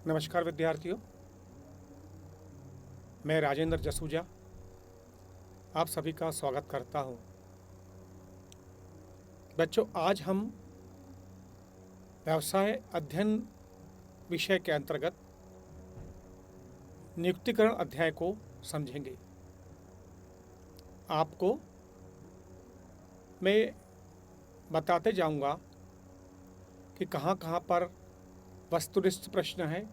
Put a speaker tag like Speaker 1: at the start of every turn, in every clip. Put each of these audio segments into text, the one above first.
Speaker 1: नमस्कार विद्यार्थियों, मैं राजेंद्र जसूजा आप सभी का स्वागत करता हूं। बच्चों, आज हम व्यवसाय अध्ययन विषय के अंतर्गत नियुक्तिकरण अध्याय को समझेंगे। आपको मैं बताते जाऊंगा कि कहाँ कहाँ पर वस्तुनिष्ठ प्रश्न है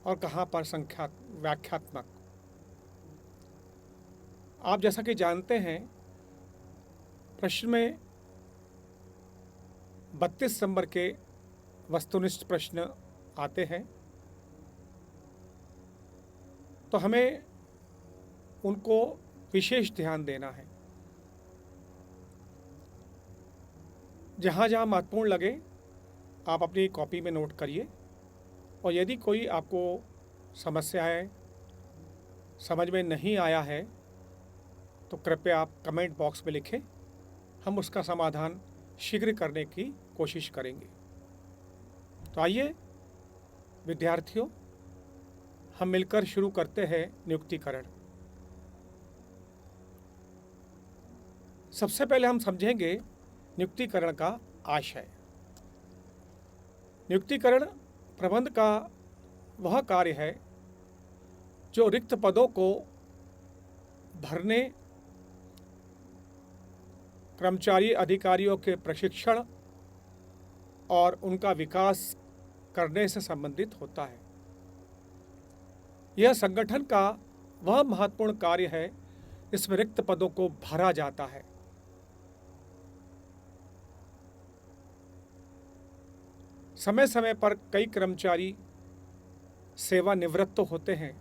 Speaker 1: और कहाँ पर संख्या व्याख्यात्मक। आप जैसा कि जानते हैं, प्रश्न में 32 नंबर के वस्तुनिष्ठ प्रश्न आते हैं, तो हमें उनको विशेष ध्यान देना है। जहाँ जहाँ महत्वपूर्ण लगे आप अपनी कॉपी में नोट करिए, और यदि कोई आपको समस्याएं समझ में नहीं आया है तो कृपया आप कमेंट बॉक्स में लिखें, हम उसका समाधान शीघ्र करने की कोशिश करेंगे। तो आइए विद्यार्थियों, हम मिलकर शुरू करते हैं नियुक्तिकरण। सबसे पहले हम समझेंगे नियुक्तिकरण का आशय। नियुक्तिकरण प्रबंध का वह कार्य है जो रिक्त पदों को भरने, कर्मचारी अधिकारियों के प्रशिक्षण और उनका विकास करने से संबंधित होता है। यह संगठन का वह महत्वपूर्ण कार्य है जिसमें रिक्त पदों को भरा जाता है। समय समय पर कई कर्मचारी सेवानिवृत्त होते हैं।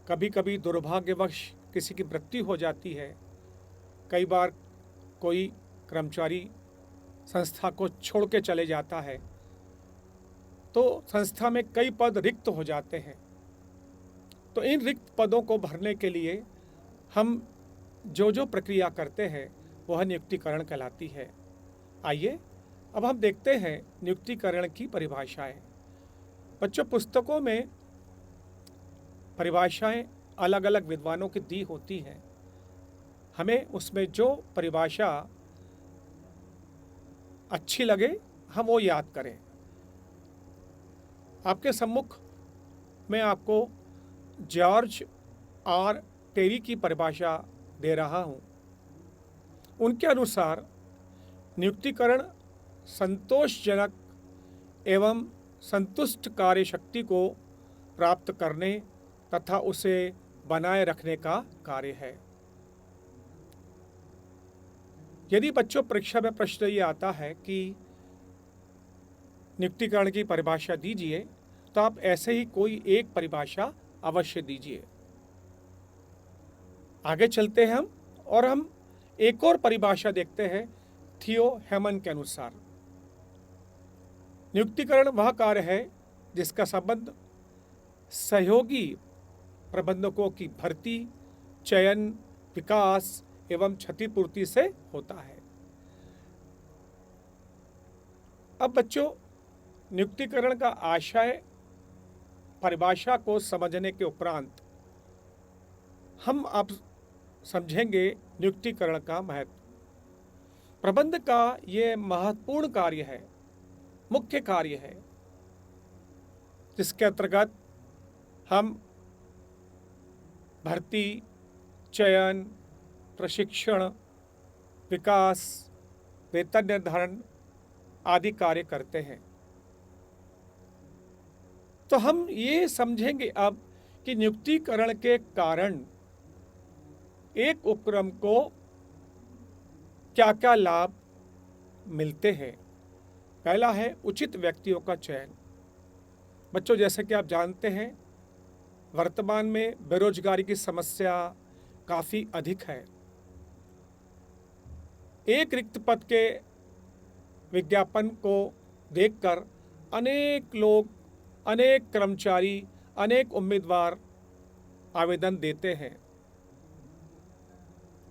Speaker 1: कभी कभी दुर्भाग्यवश किसी की मृत्यु हो जाती है। कई बार कोई कर्मचारी संस्था को छोड़ के चले जाता है, तो संस्था में कई पद रिक्त हो जाते हैं। तो इन रिक्त पदों को भरने के लिए हम जो प्रक्रिया करते हैं वह नियुक्तिकरण कहलाती है। आइए अब हम देखते हैं नियुक्तिकरण की परिभाषाएं। बच्चों, पुस्तकों में परिभाषाएं अलग अलग विद्वानों की दी होती हैं। हमें उसमें जो परिभाषा अच्छी लगे हम वो याद करें। आपके सम्मुख में आपको जॉर्ज आर टेरी की परिभाषा दे रहा हूं। उनके अनुसार नियुक्तिकरण संतोषजनक एवं संतुष्ट कार्यशक्ति को प्राप्त करने तथा उसे बनाए रखने का कार्य है। यदि बच्चों परीक्षा में प्रश्न ये आता है कि नियुक्तिकरण की परिभाषा दीजिए, तो आप ऐसे ही कोई एक परिभाषा अवश्य दीजिए। आगे चलते हैं हम एक और परिभाषा देखते हैं थियो हेमन के अनुसार। नियुक्तिकरण वह कार्य है जिसका संबंध सहयोगी प्रबंधकों की भर्ती, चयन, विकास एवं क्षतिपूर्ति से होता है। अब बच्चों, नियुक्तिकरण का आशय परिभाषा को समझने के उपरांत हम अब समझेंगे नियुक्तिकरण का महत्व। प्रबंध का ये महत्वपूर्ण कार्य है, मुख्य कार्य है, जिसके अंतर्गत हम भर्ती, चयन, प्रशिक्षण, विकास, वेतन निर्धारण आदि कार्य करते हैं। तो हम ये समझेंगे अब कि नियुक्तिकरण के कारण एक उपक्रम को क्या क्या लाभ मिलते हैं। पहला है उचित व्यक्तियों का चयन। बच्चों, जैसे कि आप जानते हैं, वर्तमान में बेरोजगारी की समस्या काफ़ी अधिक है। एक रिक्त पद के विज्ञापन को देखकर अनेक लोग, अनेक कर्मचारी, अनेक उम्मीदवार आवेदन देते हैं।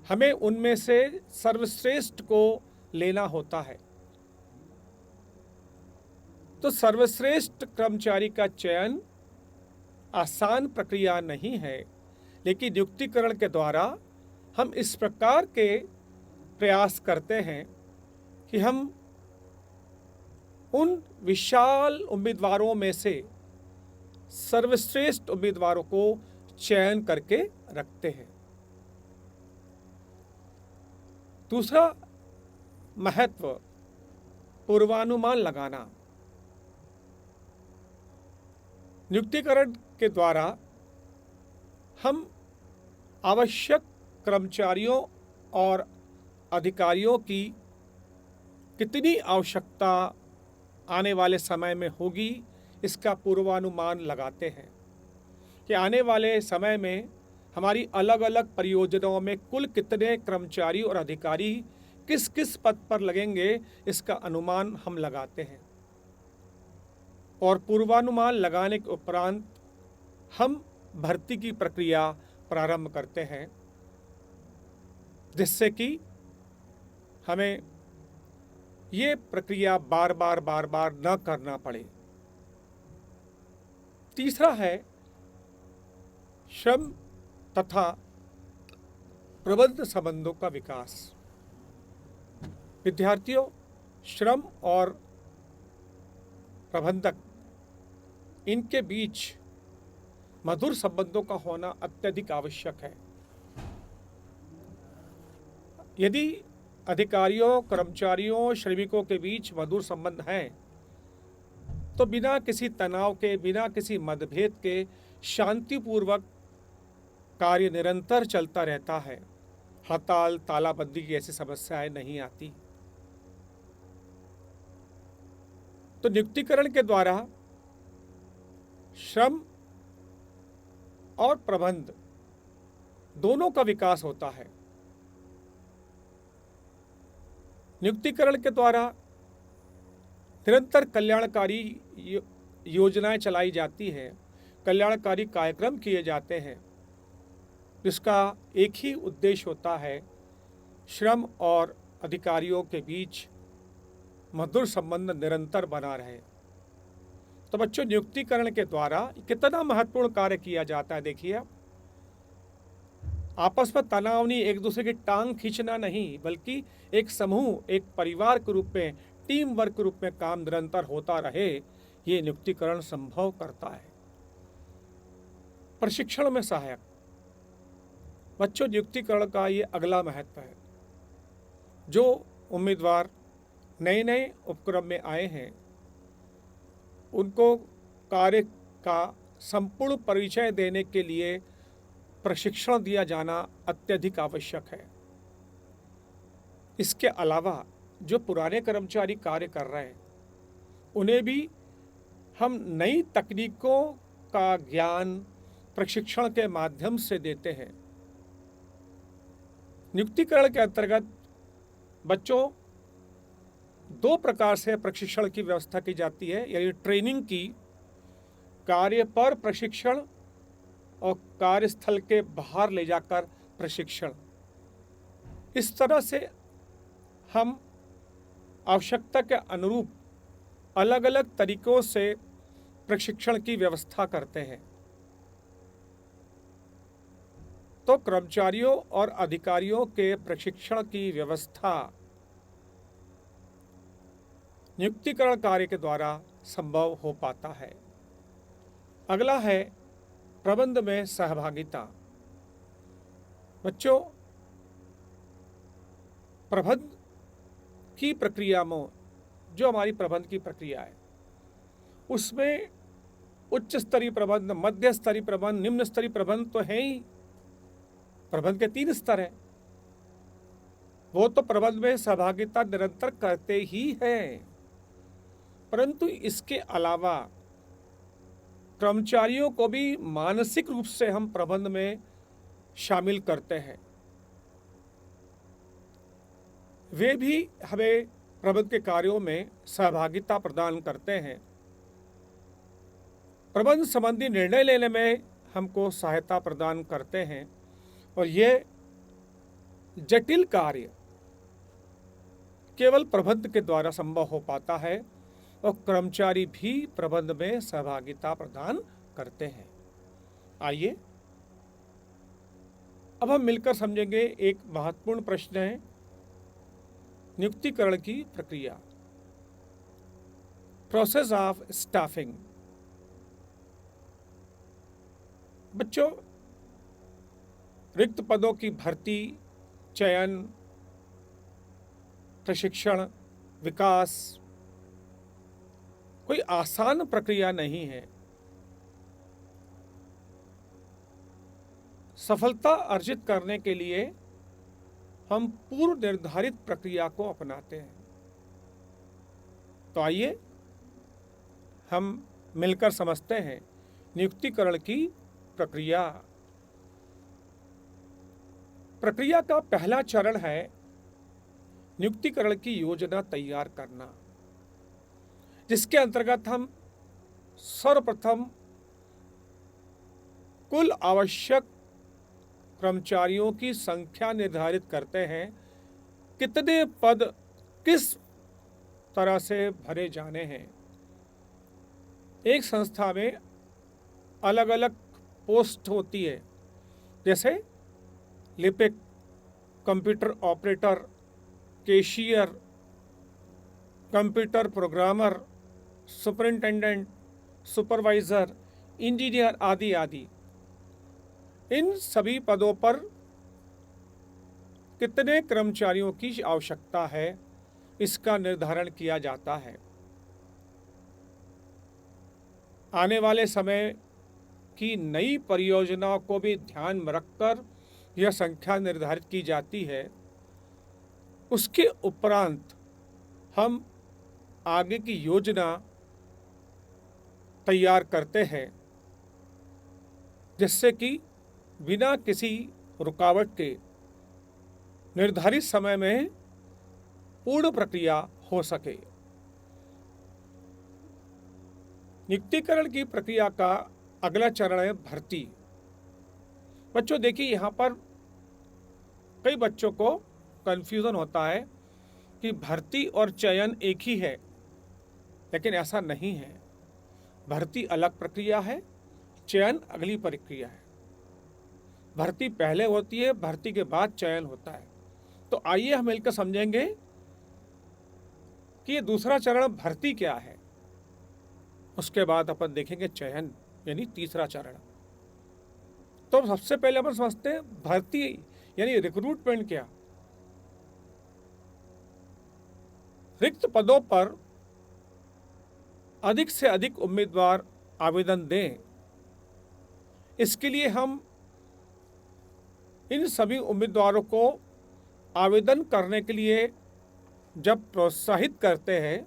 Speaker 1: हमें उनमें से सर्वश्रेष्ठ को लेना होता है। तो सर्वश्रेष्ठ कर्मचारी का चयन आसान प्रक्रिया नहीं है, लेकिन नियुक्तिकरण के द्वारा हम इस प्रकार के प्रयास करते हैं कि हम उन विशाल उम्मीदवारों में से सर्वश्रेष्ठ उम्मीदवारों को चयन करके रखते हैं। दूसरा महत्व, पूर्वानुमान लगाना। नियुक्तिकरण के द्वारा हम आवश्यक कर्मचारियों और अधिकारियों की कितनी आवश्यकता आने वाले समय में होगी, इसका पूर्वानुमान लगाते हैं कि आने वाले समय में हमारी अलग अलग परियोजनाओं में कुल कितने कर्मचारी और अधिकारी किस किस पद पर लगेंगे, इसका अनुमान हम लगाते हैं। और पूर्वानुमान लगाने के उपरांत हम भर्ती की प्रक्रिया प्रारंभ करते हैं, जिससे कि हमें ये प्रक्रिया बार बार न करना पड़े। तीसरा है श्रम तथा प्रबंध संबंधों का विकास। विद्यार्थियों, श्रम और प्रबंधक, इनके बीच मधुर संबंधों का होना अत्यधिक आवश्यक है। यदि अधिकारियों, कर्मचारियों, श्रमिकों के बीच मधुर संबंध हैं, तो बिना किसी तनाव के, बिना किसी मतभेद के शांतिपूर्वक कार्य निरंतर चलता रहता है। हड़ताल, तालाबंदी की ऐसी समस्याएं नहीं आती। तो नियुक्तिकरण के द्वारा श्रम और प्रबंध दोनों का विकास होता है। नियुक्तिकरण के द्वारा निरंतर कल्याणकारी योजनाएं चलाई जाती हैं, कल्याणकारी कार्यक्रम किए जाते हैं, जिसका एक ही उद्देश्य होता है, श्रम और अधिकारियों के बीच मधुर संबंध निरंतर बना रहे। तो बच्चों, नियुक्तिकरण के द्वारा कितना महत्वपूर्ण कार्य किया जाता है, देखिए। आपस में तनाव नहीं, एक दूसरे की टांग खींचना नहीं, बल्कि एक समूह, एक परिवार के रूप में, टीम वर्क के रूप में काम निरंतर होता रहे, ये नियुक्तिकरण संभव करता है। प्रशिक्षण में सहायक। बच्चों, नियुक्तिकरण का ये अगला महत्व है। जो उम्मीदवार नए नए उपक्रम में आए हैं, उनको कार्य का संपूर्ण परिचय देने के लिए प्रशिक्षण दिया जाना अत्यधिक आवश्यक है। इसके अलावा जो पुराने कर्मचारी कार्य कर रहे हैं, उन्हें भी हम नई तकनीकों का ज्ञान प्रशिक्षण के माध्यम से देते हैं। नियुक्तिकरण के अंतर्गत बच्चों 2 प्रकार से प्रशिक्षण की व्यवस्था की जाती है, यानी ट्रेनिंग की, कार्य पर प्रशिक्षण और कार्यस्थल के बाहर ले जाकर प्रशिक्षण। इस तरह से हम आवश्यकता के अनुरूप अलग अलग तरीकों से प्रशिक्षण की व्यवस्था करते हैं। तो कर्मचारियों और अधिकारियों के प्रशिक्षण की व्यवस्था नियुक्तिकरण कार्य के द्वारा संभव हो पाता है। अगला है प्रबंध में सहभागिता। बच्चों, प्रबंध की प्रक्रिया में, जो हमारी प्रबंध की प्रक्रिया है, उसमें उच्च स्तरीय प्रबंध, मध्य स्तरीय प्रबंध, निम्न स्तरीय प्रबंध तो है ही। प्रबंध के 3 स्तर हैं। वो तो प्रबंध में सहभागिता निरंतर करते ही हैं, परंतु इसके अलावा कर्मचारियों को भी मानसिक रूप से हम प्रबंध में शामिल करते हैं। वे भी हमें प्रबंध के कार्यों में सहभागिता प्रदान करते हैं। प्रबंध संबंधी निर्णय लेने में हमको सहायता प्रदान करते हैं, और ये जटिल कार्य केवल प्रबंध के द्वारा संभव हो पाता है, और कर्मचारी भी प्रबंध में सहभागिता प्रदान करते हैं। आइए अब हम मिलकर समझेंगे एक महत्वपूर्ण प्रश्न है नियुक्तिकरण की प्रक्रिया, प्रोसेस ऑफ स्टाफिंग। बच्चों, रिक्त पदों की भर्ती, चयन, प्रशिक्षण, विकास कोई आसान प्रक्रिया नहीं है। सफलता अर्जित करने के लिए हम पूर्व निर्धारित प्रक्रिया को अपनाते हैं। तो आइए हम मिलकर समझते हैं नियुक्तिकरण की प्रक्रिया। प्रक्रिया का पहला चरण है नियुक्तिकरण की योजना तैयार करना, जिसके अंतर्गत हम सर्वप्रथम कुल आवश्यक कर्मचारियों की संख्या निर्धारित करते हैं, कितने पद किस तरह से भरे जाने हैं। एक संस्था में अलग अलग पोस्ट होती है, जैसे लिपिक, computer operator, cashier, computer programmer, superintendent, supervisor, engineer आदि आदि। इन सभी पदों पर कितने कर्मचारियों की आवश्यकता है, इसका निर्धारण किया जाता है। आने वाले समय की नई परियोजनाओं को भी ध्यान में रखकर यह संख्या निर्धारित की जाती है। उसके उपरांत हम आगे की योजना तैयार करते हैं, जिससे कि बिना किसी रुकावट के निर्धारित समय में पूर्ण प्रक्रिया हो सके। नियुक्तिकरण की प्रक्रिया का अगला चरण है भर्ती। बच्चों देखिए, यहाँ पर कई बच्चों को कन्फ्यूज़न होता है कि भर्ती और चयन एक ही है, लेकिन ऐसा नहीं है। भर्ती अलग प्रक्रिया है, चयन अगली प्रक्रिया है। भर्ती पहले होती है, भर्ती के बाद चयन होता है। तो आइए हम मिलकर समझेंगे कि ये दूसरा चरण भर्ती क्या है। उसके बाद अपन देखेंगे चयन, यानी तीसरा चरण। तो सबसे पहले अपन समझते हैं भर्ती यानी रिक्रूटमेंट क्या। रिक्त पदों पर अधिक से अधिक उम्मीदवार आवेदन दें, इसके लिए हम इन सभी उम्मीदवारों को आवेदन करने के लिए जब प्रोत्साहित करते हैं,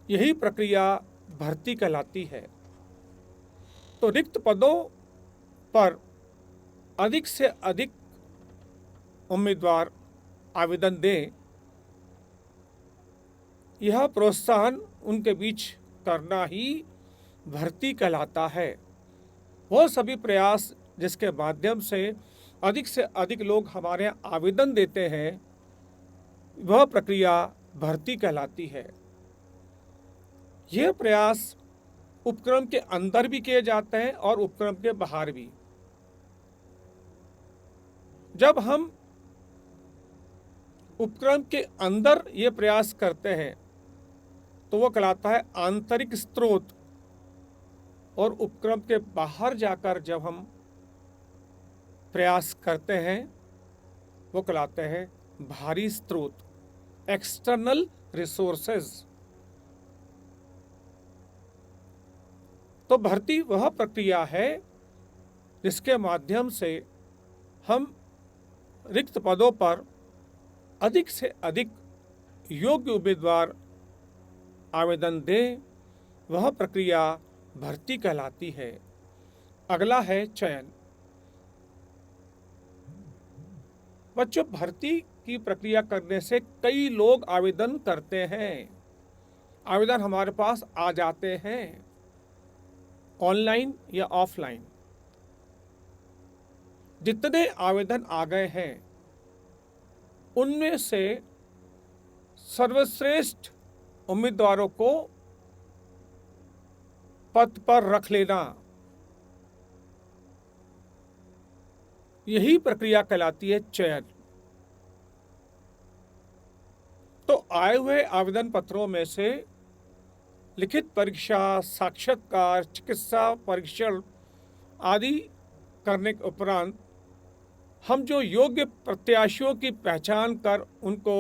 Speaker 1: यही प्रक्रिया भर्ती कहलाती है। तो रिक्त पदों पर अधिक से अधिक उम्मीदवार आवेदन दें, यह प्रोत्साहन उनके बीच करना ही भर्ती कहलाता है। वो सभी प्रयास जिसके माध्यम से अधिक लोग हमारे यहाँ आवेदन देते हैं, वह प्रक्रिया भर्ती कहलाती है। यह प्रयास उपक्रम के अंदर भी किए जाते हैं और उपक्रम के बाहर भी। जब हम उपक्रम के अंदर ये प्रयास करते हैं तो वो कहलाता है आंतरिक स्रोत, और उपक्रम के बाहर जाकर जब हम प्रयास करते हैं वो कहलाते हैं बाहरी स्रोत, एक्सटर्नल रिसोर्सेज। तो भर्ती वह प्रक्रिया है जिसके माध्यम से हम रिक्त पदों पर अधिक से अधिक योग्य उम्मीदवार आवेदन दें, वह प्रक्रिया भर्ती कहलाती है। अगला है चयन। बच्चों, भर्ती की प्रक्रिया करने से कई लोग आवेदन करते हैं, आवेदन हमारे पास आ जाते हैं, ऑनलाइन या ऑफलाइन। जितने आवेदन आ गए हैं उनमें से सर्वश्रेष्ठ उम्मीदवारों को पद पर रख लेना, यही प्रक्रिया कहलाती है चयन। तो आए हुए आवेदन पत्रों में से लिखित परीक्षा, साक्षात्कार, चिकित्सा परीक्षण आदि करने के उपरांत हम जो योग्य प्रत्याशियों की पहचान कर उनको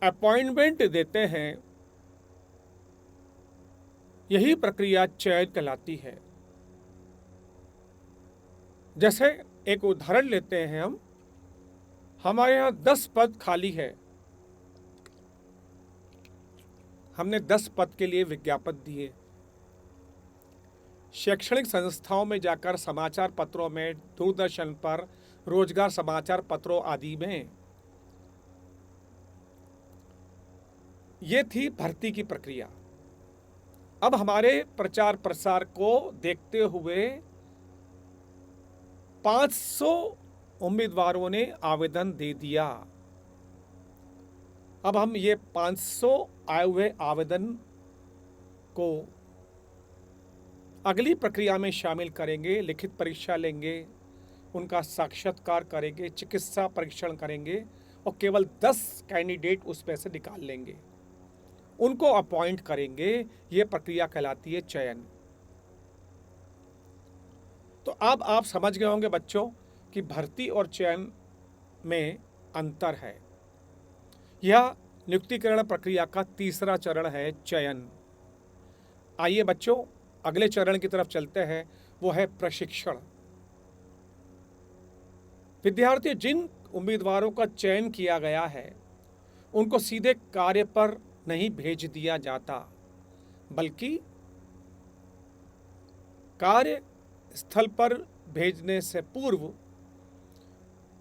Speaker 1: अपॉइंटमेंट देते हैं, यही प्रक्रिया चयन कहलाती है। जैसे एक उदाहरण लेते हैं हम, हमारे यहाँ 10 पद खाली है, हमने 10 पद के लिए विज्ञापन दिए। शैक्षणिक संस्थाओं में जाकर, समाचार पत्रों में, दूरदर्शन पर, रोजगार समाचार पत्रों आदि में, ये थी भर्ती की प्रक्रिया। अब हमारे प्रचार प्रसार को देखते हुए 500 उम्मीदवारों ने आवेदन दे दिया। अब हम ये 500 आए हुए आवेदन को अगली प्रक्रिया में शामिल करेंगे, लिखित परीक्षा लेंगे, उनका साक्षात्कार करेंगे, चिकित्सा परीक्षण करेंगे और केवल 10 कैंडिडेट उसमें से निकाल लेंगे, उनको अपॉइंट करेंगे। ये प्रक्रिया कहलाती है चयन। तो अब आप समझ गए होंगे बच्चों कि भर्ती और चयन में अंतर है। यह नियुक्तिकरण प्रक्रिया का तीसरा चरण है, चयन। आइए बच्चों अगले चरण की तरफ चलते हैं, वो है प्रशिक्षण। विद्यार्थी, जिन उम्मीदवारों का चयन किया गया है उनको सीधे कार्य पर नहीं भेज दिया जाता, बल्कि कार्य स्थल पर भेजने से पूर्व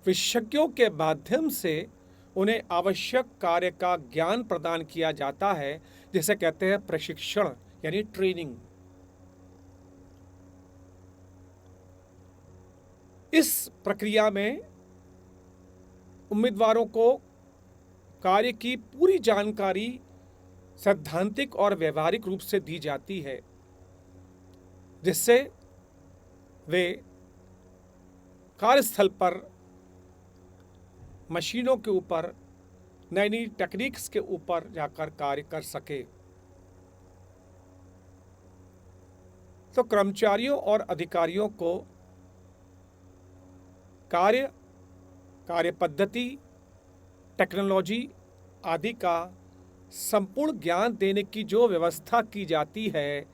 Speaker 1: विशेषज्ञों के माध्यम से उन्हें आवश्यक कार्य का ज्ञान प्रदान किया जाता है, जिसे कहते हैं प्रशिक्षण यानी ट्रेनिंग। इस प्रक्रिया में उम्मीदवारों को कार्य की पूरी जानकारी सैद्धांतिक और व्यवहारिक रूप से दी जाती है, जिससे वे कार्यस्थल पर मशीनों के ऊपर, नई नई टेक्निक्स के ऊपर जाकर कार्य कर सके। तो कर्मचारियों और अधिकारियों को कार्य पद्धति, टेक्नोलॉजी आदि का संपूर्ण ज्ञान देने की जो व्यवस्था की जाती है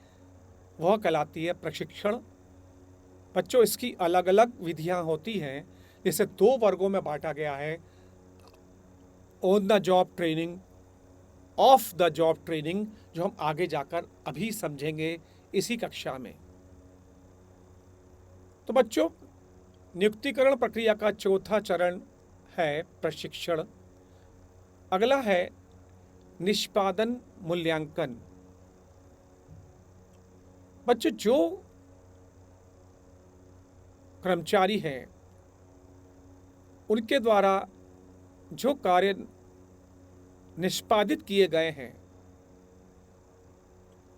Speaker 1: वह कहलाती है प्रशिक्षण। बच्चों, इसकी अलग अलग विधियां होती हैं, जिसे 2 वर्गों में बांटा गया है, on the job training, of the job training, जो हम आगे जाकर अभी समझेंगे इसी कक्षा में। तो बच्चों, नियुक्तिकरण प्रक्रिया का चौथा चरण है प्रशिक्षण। अगला है निष्पादन मूल्यांकन। बच्चों, जो कर्मचारी हैं उनके द्वारा जो कार्य निष्पादित किए गए हैं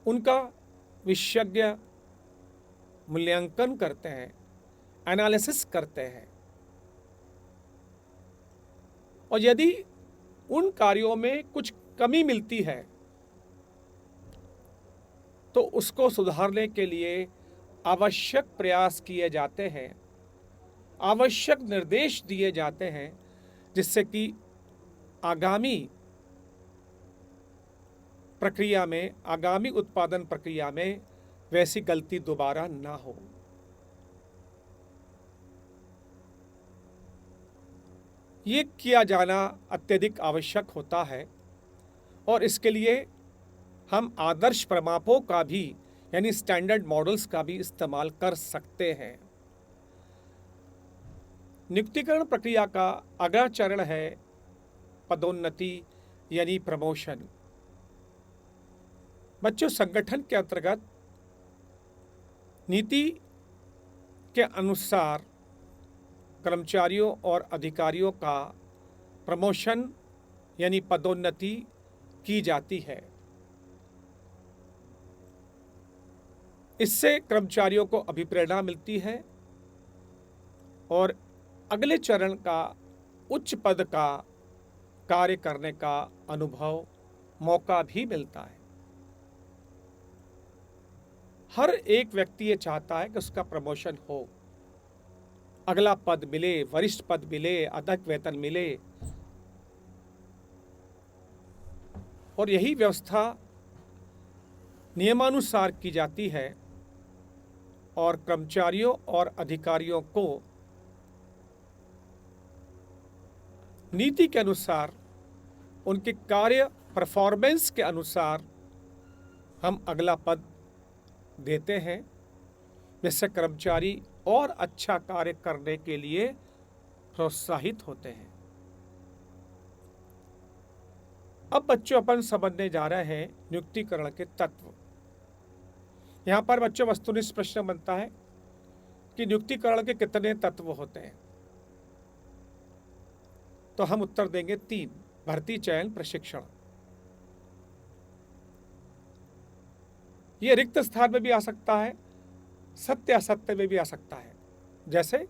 Speaker 1: उनका विशेषज्ञ मूल्यांकन करते हैं, एनालिसिस करते हैं, और यदि उन कार्यों में कुछ कमी मिलती है तो उसको सुधारने के लिए आवश्यक प्रयास किए जाते हैं, आवश्यक निर्देश दिए जाते हैं, जिससे कि आगामी प्रक्रिया में, आगामी उत्पादन प्रक्रिया में वैसी गलती दोबारा ना हो। ये किया जाना अत्यधिक आवश्यक होता है और इसके लिए हम आदर्श प्रमापों का भी यानी स्टैंडर्ड मॉडल्स का भी इस्तेमाल कर सकते हैं। नियुक्तिकरण प्रक्रिया का अगला चरण है पदोन्नति यानी प्रमोशन। बच्चों, संगठन के अंतर्गत नीति के अनुसार कर्मचारियों और अधिकारियों का प्रमोशन यानी पदोन्नति की जाती है। इससे कर्मचारियों को अभिप्रेरणा मिलती है और अगले चरण का उच्च पद का कार्य करने का अनुभव, मौका भी मिलता है। हर एक व्यक्ति ये चाहता है कि उसका प्रमोशन हो, अगला पद मिले, वरिष्ठ पद मिले, अधिक वेतन मिले, और यही व्यवस्था नियमानुसार की जाती है और कर्मचारियों और अधिकारियों को नीति के अनुसार, उनके कार्य परफॉर्मेंस के अनुसार हम अगला पद देते हैं, जिससे कर्मचारी और अच्छा कार्य करने के लिए प्रोत्साहित होते हैं। अब बच्चों अपन समझने जा रहे हैं नियुक्तिकरण के तत्व। यहां पर बच्चों वस्तुनिष्ठ प्रश्न बनता है कि नियुक्तिकरण के कितने तत्व होते हैं, तो हम उत्तर देंगे 3। भर्ती, चयन, प्रशिक्षण। यह रिक्त स्थान में भी आ सकता है, सत्य असत्य में भी आ सकता है। जैसे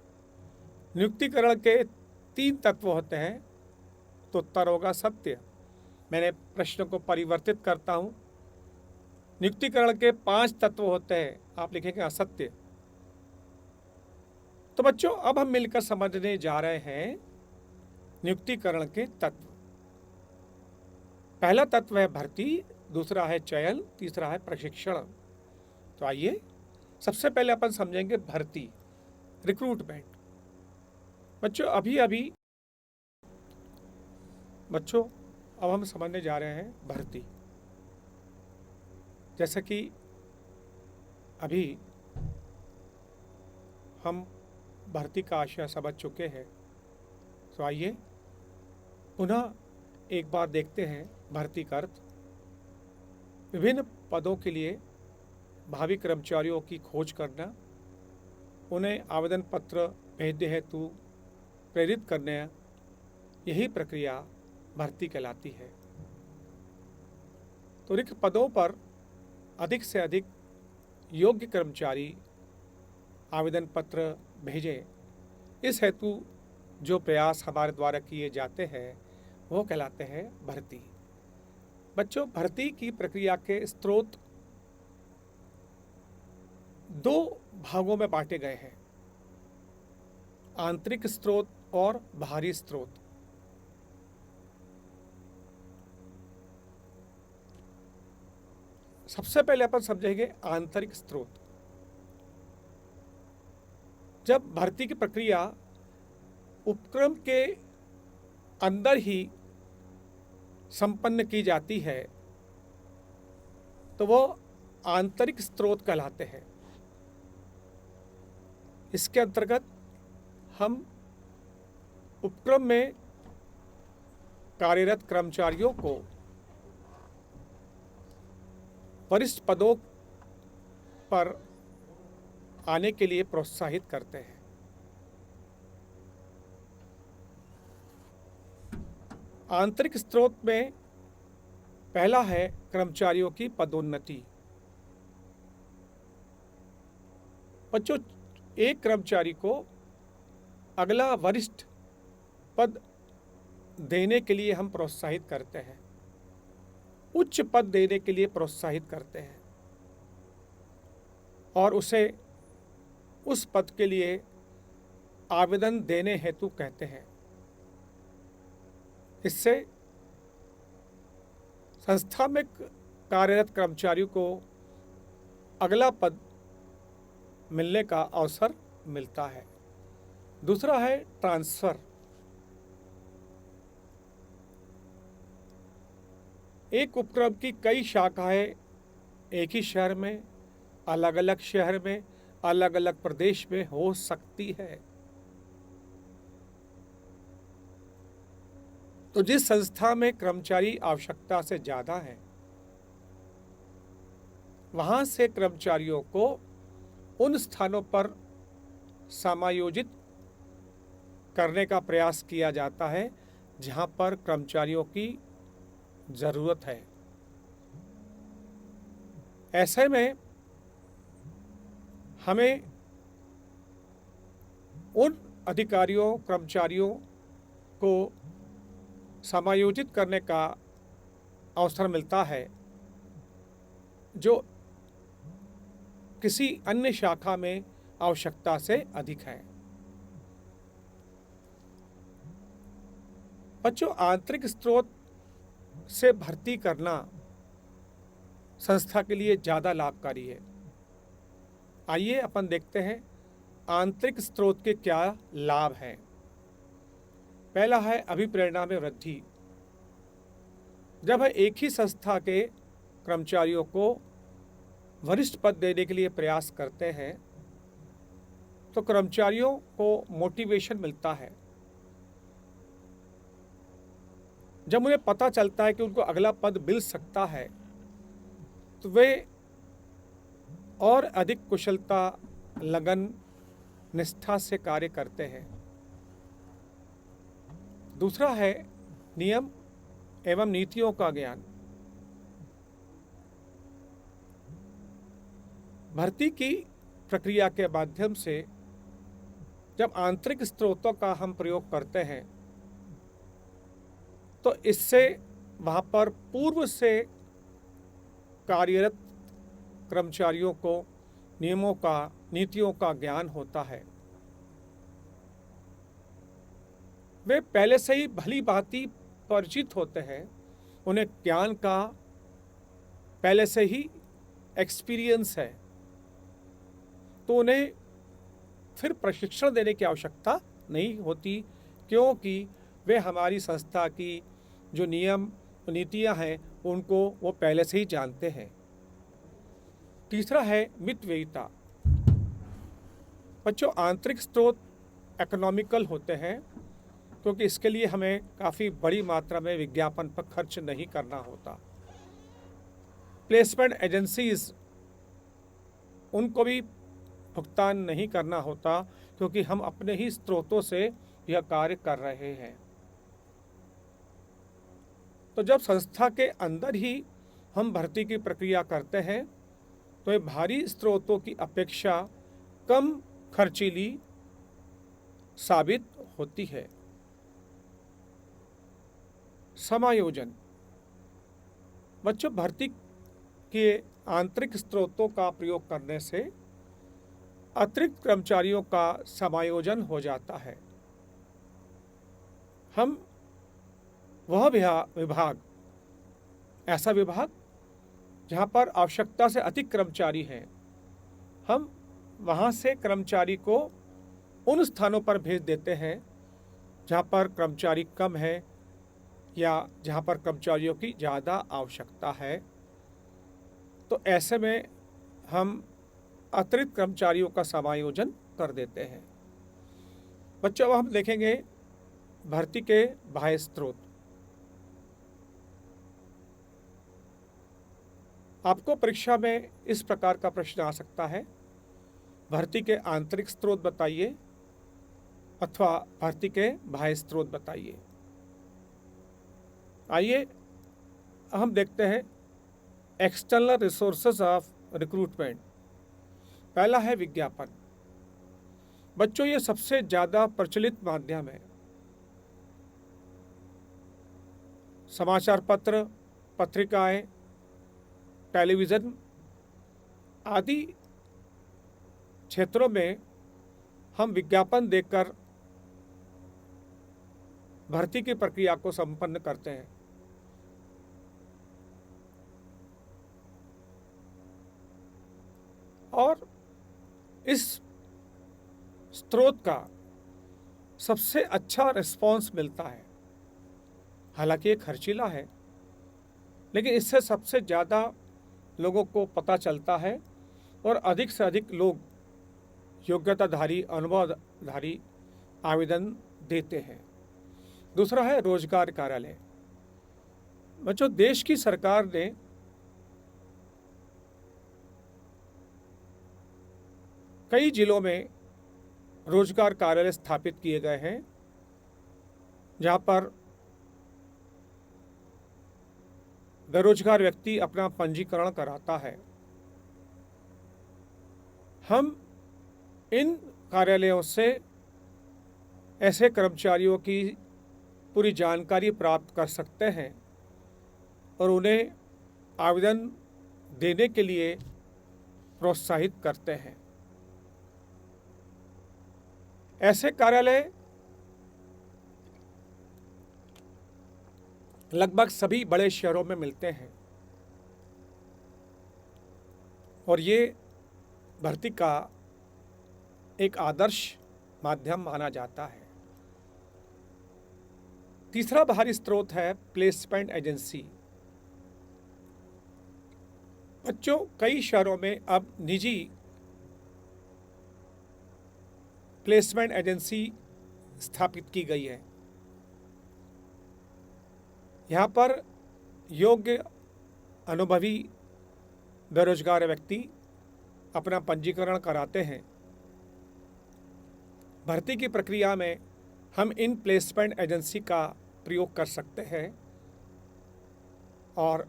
Speaker 1: नियुक्तिकरण के 3 तत्व होते हैं, तो उत्तर होगा सत्य। मैंने प्रश्न को परिवर्तित करता हूं, नियुक्तिकरण के 5 तत्व होते हैं, आप लिखेंगे असत्य। तो बच्चों अब हम मिलकर समझने जा रहे हैं नियुक्तिकरण के तत्व। पहला तत्व है भर्ती, दूसरा है चयन, तीसरा है प्रशिक्षण। तो आइए सबसे पहले अपन समझेंगे भर्ती, रिक्रूटमेंट। बच्चों अब हम समझने जा रहे हैं भर्ती। जैसा कि अभी हम भर्ती का आशय समझ चुके हैं, तो आइए पुनः एक बार देखते हैं भर्ती का अर्थ। विभिन्न पदों के लिए भावी कर्मचारियों की खोज करना, उन्हें आवेदन पत्र भेजने हेतु प्रेरित करना, यही प्रक्रिया भर्ती कहलाती है। तो रिक्त पदों पर अधिक से अधिक योग्य कर्मचारी आवेदन पत्र भेजें, इस हेतु जो प्रयास हमारे द्वारा किए जाते हैं वो कहलाते हैं भर्ती। बच्चों, भर्ती की प्रक्रिया के स्रोत 2 भागों में बांटे गए हैं, आंतरिक स्रोत और बाहरी स्रोत। सबसे पहले अपन समझेंगे आंतरिक स्रोत। जब भर्ती की प्रक्रिया उपक्रम के अंदर ही संपन्न की जाती है तो वो आंतरिक स्रोत कहलाते हैं। इसके अंतर्गत हम उपक्रम में कार्यरत कर्मचारियों को वरिष्ठ पदों पर आने के लिए प्रोत्साहित करते हैं। आंतरिक स्रोत में पहला है कर्मचारियों की पदोन्नति। बच्चों, एक कर्मचारी को अगला वरिष्ठ पद देने के लिए हम प्रोत्साहित करते हैं, उच्च पद देने के लिए प्रोत्साहित करते हैं और उसे उस पद के लिए आवेदन देने हेतु कहते हैं। इससे संस्था में कार्यरत कर्मचारियों को अगला पद मिलने का अवसर मिलता है। दूसरा है ट्रांसफर। एक उपक्रम की कई शाखाएं एक ही शहर में, अलग अलग शहर में, अलग अलग प्रदेश में हो सकती है। तो जिस संस्था में कर्मचारी आवश्यकता से ज़्यादा है, वहां से कर्मचारियों को उन स्थानों पर समायोजित करने का प्रयास किया जाता है जहां पर कर्मचारियों की ज़रूरत है। ऐसे में हमें उन अधिकारियों कर्मचारियों को समायोजित करने का अवसर मिलता है जो किसी अन्य शाखा में आवश्यकता से अधिक है। बच्चों, आंतरिक स्रोत से भर्ती करना संस्था के लिए ज़्यादा लाभकारी है। आइए अपन देखते हैं आंतरिक स्रोत के क्या लाभ हैं। पहला है अभिप्रेरणा में वृद्धि। जब एक ही संस्था के कर्मचारियों को वरिष्ठ पद देने के लिए प्रयास करते हैं तो कर्मचारियों को मोटिवेशन मिलता है। जब उन्हें पता चलता है कि उनको अगला पद मिल सकता है तो वे और अधिक कुशलता, लगन, निष्ठा से कार्य करते हैं। दूसरा है नियम एवं नीतियों का ज्ञान। भर्ती की प्रक्रिया के माध्यम से जब आंतरिक स्रोतों का हम प्रयोग करते हैं तो इससे वहाँ पर पूर्व से कार्यरत कर्मचारियों को नियमों का, नीतियों का ज्ञान होता है। वे पहले से ही भली भांति परिचित होते हैं, उन्हें ज्ञान का पहले से ही एक्सपीरियंस है, तो उन्हें फिर प्रशिक्षण देने की आवश्यकता नहीं होती, क्योंकि वे हमारी संस्था की जो नियम नीतियां हैं उनको वो पहले से ही जानते हैं। तीसरा है मितव्ययिता। बच्चों, आंतरिक स्रोत इकोनॉमिकल होते हैं क्योंकि इसके लिए हमें काफ़ी बड़ी मात्रा में विज्ञापन पर खर्च नहीं करना होता। प्लेसमेंट एजेंसीज, उनको भी भुगतान नहीं करना होता क्योंकि हम अपने ही स्रोतों से यह कार्य कर रहे हैं। तो जब संस्था के अंदर ही हम भर्ती की प्रक्रिया करते हैं तो ये भारी स्रोतों की अपेक्षा कम खर्चीली साबित होती है। समायोजन। बच्चों, भर्ती के आंतरिक स्रोतों का प्रयोग करने से अतिरिक्त कर्मचारियों का समायोजन हो जाता है। हम वह विभाग, ऐसा विभाग जहाँ पर आवश्यकता से अधिक कर्मचारी हैं, हम वहाँ से कर्मचारी को उन स्थानों पर भेज देते हैं जहाँ पर कर्मचारी कम है या जहाँ पर कर्मचारियों की ज़्यादा आवश्यकता है। तो ऐसे में हम अतिरिक्त कर्मचारियों का समायोजन कर देते हैं। बच्चों, अब हम देखेंगे भर्ती के बाह्य स्रोत। आपको परीक्षा में इस प्रकार का प्रश्न आ सकता है, भर्ती के आंतरिक स्रोत बताइए अथवा भर्ती के बाह्य स्रोत बताइए। आइए हम देखते हैं एक्सटर्नल रिसोर्सेज ऑफ रिक्रूटमेंट। पहला है विज्ञापन। बच्चों, ये सबसे ज़्यादा प्रचलित माध्यम है। समाचार पत्र, पत्रिकाएं, टेलीविज़न आदि क्षेत्रों में हम विज्ञापन देकर भर्ती की प्रक्रिया को संपन्न करते हैं। और इस स्रोत का सबसे अच्छा रिस्पॉन्स मिलता है। हालांकि ये खर्चीला है, लेकिन इससे सबसे ज़्यादा लोगों को पता चलता है और अधिक से अधिक लोग योग्यताधारी, अनुभवधारी आवेदन देते हैं। दूसरा है रोजगार कार्यालय। बच्चों, देश की सरकार ने कई जिलों में रोजगार कार्यालय स्थापित किए गए हैं जहां पर बेरोजगार व्यक्ति अपना पंजीकरण कराता है। हम इन कार्यालयों से ऐसे कर्मचारियों की पूरी जानकारी प्राप्त कर सकते हैं और उन्हें आवेदन देने के लिए प्रोत्साहित करते हैं। ऐसे कार्यालय लगभग सभी बड़े शहरों में मिलते हैं और ये भर्ती का एक आदर्श माध्यम माना जाता है। तीसरा बाहरी स्रोत है प्लेसमेंट एजेंसी। बच्चों, कई शहरों में अब निजी प्लेसमेंट एजेंसी स्थापित की गई है। यहाँ पर योग्य अनुभवी बेरोजगार व्यक्ति अपना पंजीकरण कराते हैं। भर्ती की प्रक्रिया में हम इन प्लेसमेंट एजेंसी का प्रयोग कर सकते हैं और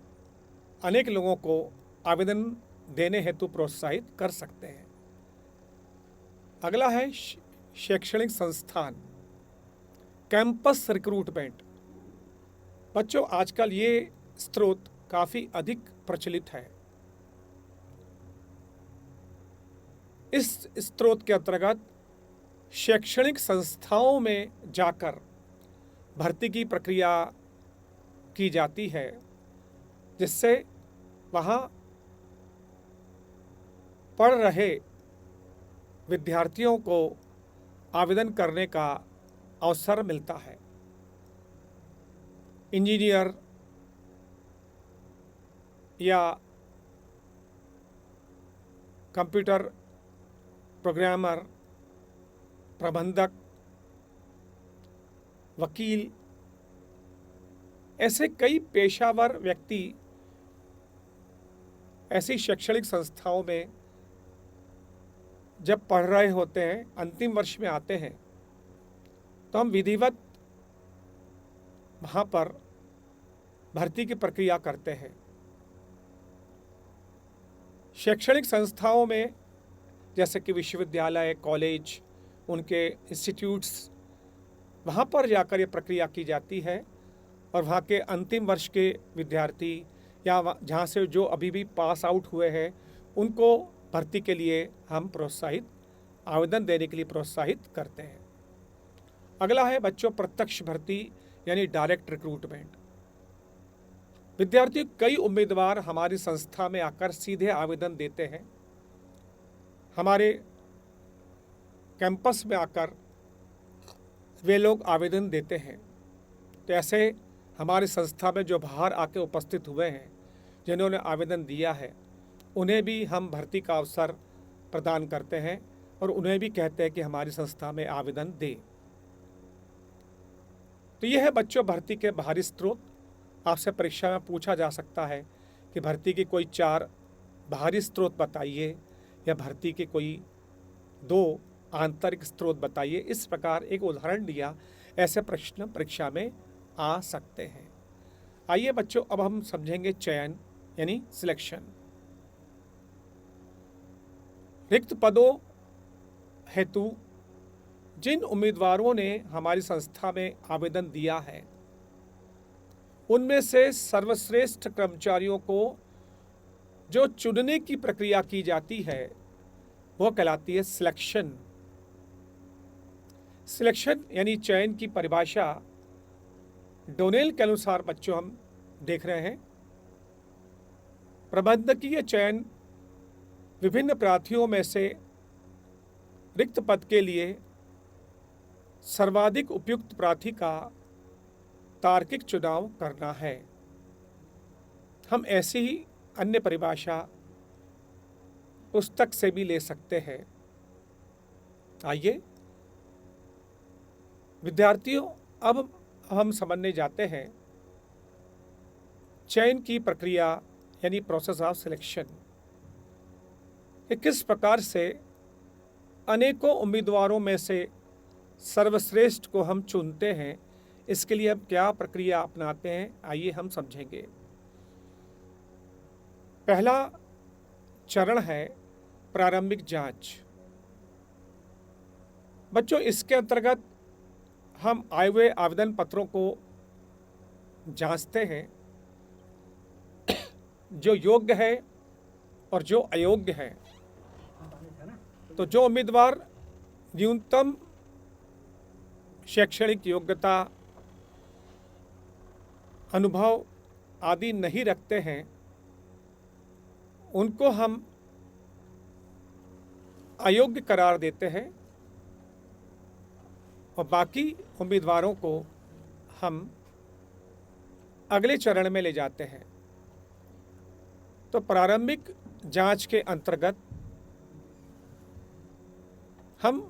Speaker 1: अनेक लोगों को आवेदन देने हेतु प्रोत्साहित कर सकते हैं। अगला है शैक्षणिक संस्थान, कैंपस रिक्रूटमेंट। बच्चों, आजकल ये स्रोत काफ़ी अधिक प्रचलित है। इस स्रोत के अंतर्गत शैक्षणिक संस्थाओं में जाकर भर्ती की प्रक्रिया की जाती है, जिससे वहाँ पढ़ रहे विद्यार्थियों को आवेदन करने का अवसर मिलता है। इंजीनियर या कंप्यूटर प्रोग्रामर, प्रबंधक, वकील, ऐसे कई पेशावर व्यक्ति ऐसी शैक्षणिक संस्थाओं में जब पढ़ रहे होते हैं, अंतिम वर्ष में आते हैं, तो हम विधिवत वहाँ पर भर्ती की प्रक्रिया करते हैं। शैक्षणिक संस्थाओं में जैसे कि विश्वविद्यालय, कॉलेज, उनके इंस्टीट्यूट्स, वहाँ पर जाकर ये प्रक्रिया की जाती है और वहाँ के अंतिम वर्ष के विद्यार्थी या जहाँ से जो अभी भी पास आउट हुए हैं, उनको भर्ती के लिए हम आवेदन देने के लिए प्रोत्साहित करते हैं। अगला है बच्चों प्रत्यक्ष भर्ती यानी डायरेक्ट रिक्रूटमेंट। विद्यार्थी, कई उम्मीदवार हमारी संस्था में आकर सीधे आवेदन देते हैं। हमारे कैंपस में आकर वे लोग आवेदन देते हैं। तो ऐसे हमारी संस्था में जो बाहर आके उपस्थित हुए हैं, जिन्होंने आवेदन दिया है, उन्हें भी हम भर्ती का अवसर प्रदान करते हैं और उन्हें भी कहते हैं कि हमारी संस्था में आवेदन दें। तो यह है बच्चों भर्ती के बाहरी स्रोत। आपसे परीक्षा में पूछा जा सकता है कि भर्ती के कोई 4 बाहरी स्रोत बताइए या भर्ती के कोई 2 आंतरिक स्रोत बताइए। इस प्रकार एक उदाहरण दिया, ऐसे प्रश्न परीक्षा में आ सकते हैं। आइए बच्चों, अब हम समझेंगे चयन यानी सिलेक्शन। रिक्त पदों हेतु जिन उम्मीदवारों ने हमारी संस्था में आवेदन दिया है, उनमें से सर्वश्रेष्ठ कर्मचारियों को जो चुनने की प्रक्रिया की जाती है, वो कहलाती है सिलेक्शन। सिलेक्शन यानी चयन की परिभाषा डोनेल के अनुसार बच्चों हम देख रहे हैं। प्रबंधकीय चयन विभिन्न प्रार्थियों में से रिक्त पद के लिए सर्वाधिक उपयुक्त प्रार्थी का तार्किक चुनाव करना है। हम ऐसी ही अन्य परिभाषा पुस्तक से भी ले सकते हैं। आइए विद्यार्थियों, अब हम समझने जाते हैं चयन की प्रक्रिया यानी प्रोसेस ऑफ सिलेक्शन। किस प्रकार से अनेकों उम्मीदवारों में से सर्वश्रेष्ठ को हम चुनते हैं, इसके लिए हम क्या प्रक्रिया अपनाते हैं, आइए हम समझेंगे। पहला चरण है प्रारंभिक जांच। बच्चों, इसके अंतर्गत हम आए हुए आवेदन पत्रों को जांचते हैं, जो योग्य है और जो अयोग्य है। तो जो उम्मीदवार न्यूनतम शैक्षणिक योग्यता, अनुभव आदि नहीं रखते हैं, उनको हम अयोग्य करार देते हैं और बाकी उम्मीदवारों को हम अगले चरण में ले जाते हैं। तो प्रारंभिक जांच के अंतर्गत हम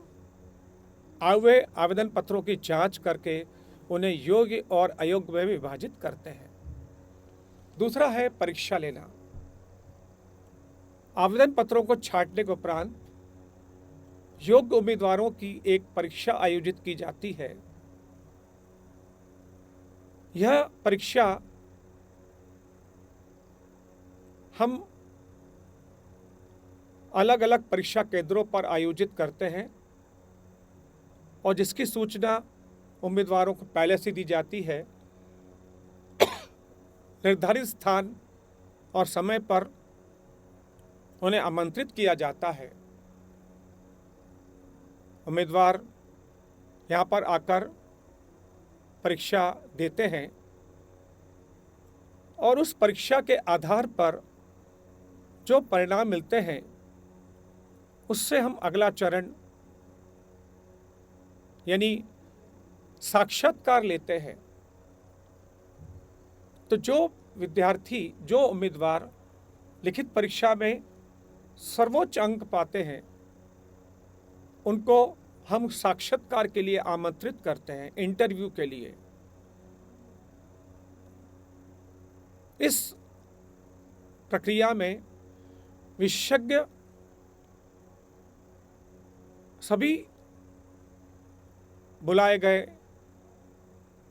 Speaker 1: आए हुए आवेदन पत्रों की जांच करके उन्हें योग्य और अयोग्य में विभाजित करते हैं। दूसरा है परीक्षा लेना। आवेदन पत्रों को छांटने के उपरांत योग्य उम्मीदवारों की एक परीक्षा आयोजित की जाती है। यह परीक्षा हम अलग अलग परीक्षा केंद्रों पर आयोजित करते हैं और जिसकी सूचना उम्मीदवारों को पहले से दी जाती है। निर्धारित स्थान और समय पर उन्हें आमंत्रित किया जाता है। उम्मीदवार यहाँ पर आकर परीक्षा देते हैं और उस परीक्षा के आधार पर जो परिणाम मिलते हैं उससे हम अगला चरण यानी साक्षात्कार लेते हैं। तो जो विद्यार्थी, जो उम्मीदवार लिखित परीक्षा में सर्वोच्च अंक पाते हैं, उनको हम साक्षात्कार के लिए आमंत्रित करते हैं, इंटरव्यू के लिए। इस प्रक्रिया में विशेषज्ञ सभी बुलाए गए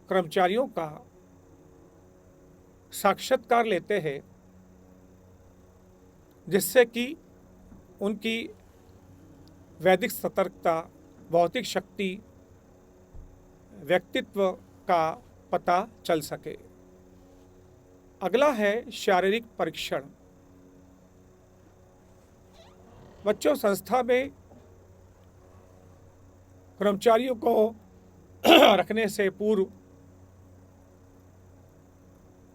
Speaker 1: कर्मचारियों का साक्षात्कार लेते हैं, जिससे कि उनकी वैधिक सतर्कता, बौद्धिक शक्ति, व्यक्तित्व का पता चल सके। अगला है शारीरिक परीक्षण। बच्चों, संस्था में कर्मचारियों को रखने से पूर्व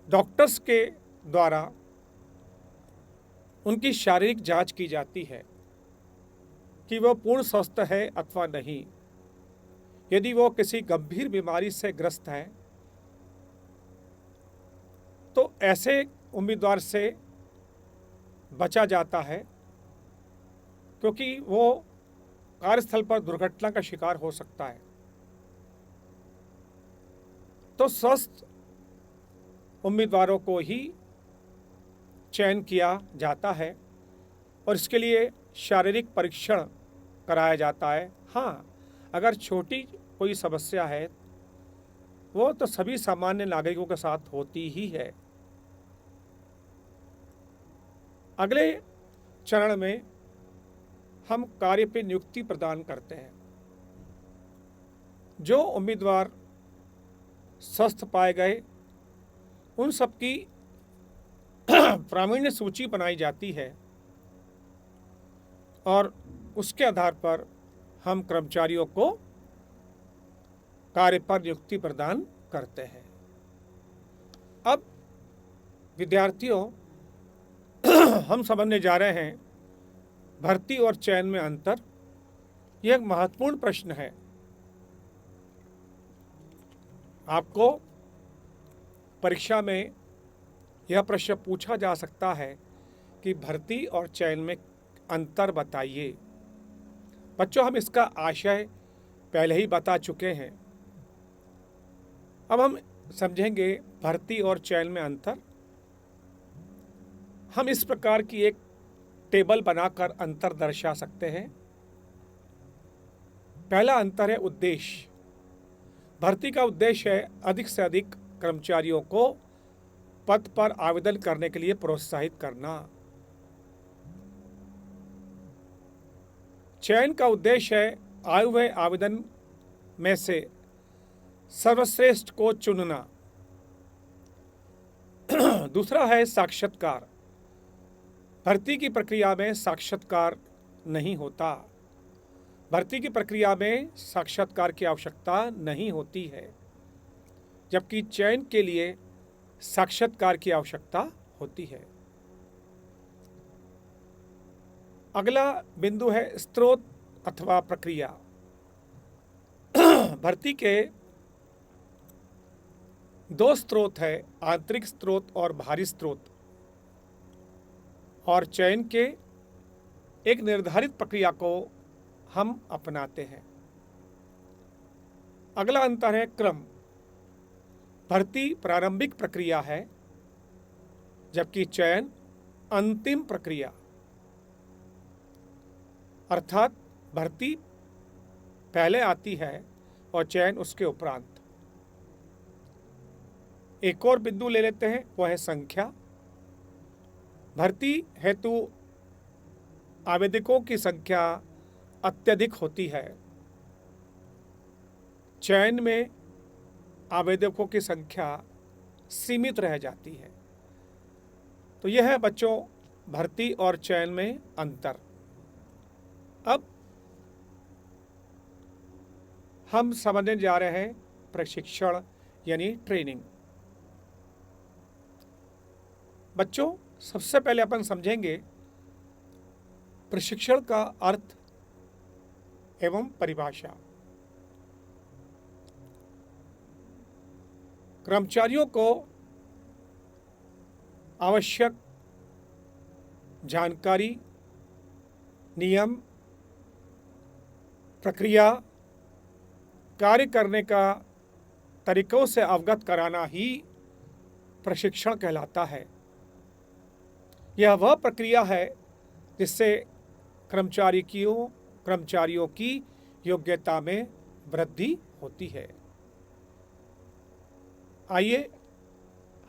Speaker 1: डॉक्टर्स के द्वारा उनकी शारीरिक जांच की जाती है कि वह पूर्ण स्वस्थ है अथवा नहीं। यदि वो किसी गंभीर बीमारी से ग्रस्त है तो ऐसे उम्मीदवार से बचा जाता है, क्योंकि वो कार्यस्थल पर दुर्घटना का शिकार हो सकता है। तो स्वस्थ उम्मीदवारों को ही चयन किया जाता है और इसके लिए शारीरिक परीक्षण कराया जाता है। हाँ, अगर छोटी कोई समस्या है वो तो सभी सामान्य नागरिकों के साथ होती ही है। अगले चरण में हम कार्य पे नियुक्ति प्रदान करते हैं। जो उम्मीदवार स्वस्थ पाए गए उन सबकी प्रावीण्य सूची बनाई जाती है और उसके आधार पर हम कर्मचारियों को कार्य पर नियुक्ति प्रदान करते हैं। अब विद्यार्थियों, हम समझने जा रहे हैं भर्ती और चयन में अंतर। यह एक महत्वपूर्ण प्रश्न है। आपको परीक्षा में यह प्रश्न पूछा जा सकता है कि भर्ती और चयन में अंतर बताइए। बच्चों, हम इसका आशय पहले ही बता चुके हैं। अब हम समझेंगे भर्ती और चयन में अंतर। हम इस प्रकार की एक टेबल बनाकर अंतर दर्शा सकते हैं। पहला अंतर है उद्देश्य। भर्ती का उद्देश्य है अधिक से अधिक कर्मचारियों को पद पर आवेदन करने के लिए प्रोत्साहित करना। चयन का उद्देश्य है आए हुए आवेदन में से सर्वश्रेष्ठ को चुनना। दूसरा है साक्षात्कार। भर्ती की प्रक्रिया में साक्षात्कार नहीं होता। भर्ती की प्रक्रिया में साक्षात्कार की आवश्यकता नहीं होती है, जबकि चयन के लिए साक्षात्कार की आवश्यकता होती है। अगला बिंदु है स्रोत अथवा प्रक्रिया। भर्ती के दो स्रोत है, आंतरिक स्रोत और बाहरी स्रोत, और चयन के एक निर्धारित प्रक्रिया को हम अपनाते हैं। अगला अंतर है क्रम। भर्ती प्रारंभिक प्रक्रिया है, जबकि चयन अंतिम प्रक्रिया, अर्थात भर्ती पहले आती है और चयन उसके उपरांत। एक और बिंदु ले लेते हैं, वह है संख्या। भर्ती हेतु आवेदकों की संख्या अत्यधिक होती है। चयन में आवेदकों की संख्या सीमित रह जाती है। तो यह है बच्चों भर्ती और चयन में अंतर। अब हम समझने जा रहे हैं प्रशिक्षण यानी ट्रेनिंग। बच्चों सबसे पहले अपन समझेंगे प्रशिक्षण का अर्थ एवं परिभाषा। कर्मचारियों को आवश्यक जानकारी, नियम, प्रक्रिया, कार्य करने का तरीकों से अवगत कराना ही प्रशिक्षण कहलाता है। यह वह प्रक्रिया है जिससे कर्मचारियों की योग्यता में वृद्धि होती है। आइए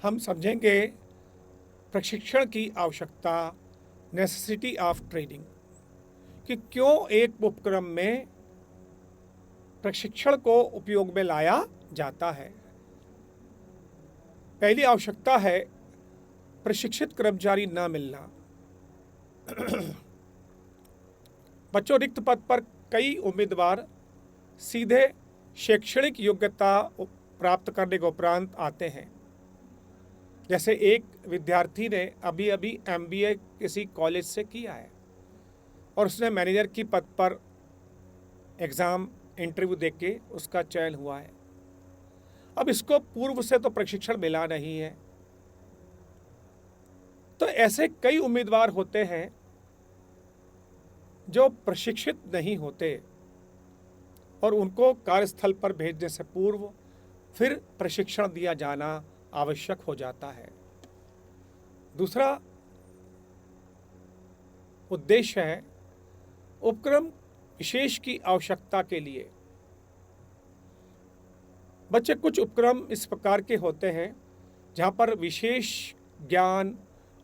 Speaker 1: हम समझेंगे प्रशिक्षण की आवश्यकता, नेसेसिटी ऑफ ट्रेनिंग, कि क्यों एक उपक्रम में प्रशिक्षण को उपयोग में लाया जाता है। पहली आवश्यकता है प्रशिक्षित कर्मचारी न मिलना। बच्चों रिक्त पद पर कई उम्मीदवार सीधे शैक्षणिक योग्यता प्राप्त करने के उपरांत आते हैं। जैसे एक विद्यार्थी ने अभी अभी MBA किसी कॉलेज से किया है और उसने मैनेजर की पद पर एग्ज़ाम इंटरव्यू देके उसका चयन हुआ है। अब इसको पूर्व से तो प्रशिक्षण मिला नहीं है, तो ऐसे कई उम्मीदवार होते हैं जो प्रशिक्षित नहीं होते और उनको कार्यस्थल पर भेजने से पूर्व फिर प्रशिक्षण दिया जाना आवश्यक हो जाता है। दूसरा उद्देश्य है उपक्रम विशेष की आवश्यकता के लिए। बच्चे कुछ उपक्रम इस प्रकार के होते हैं जहाँ पर विशेष ज्ञान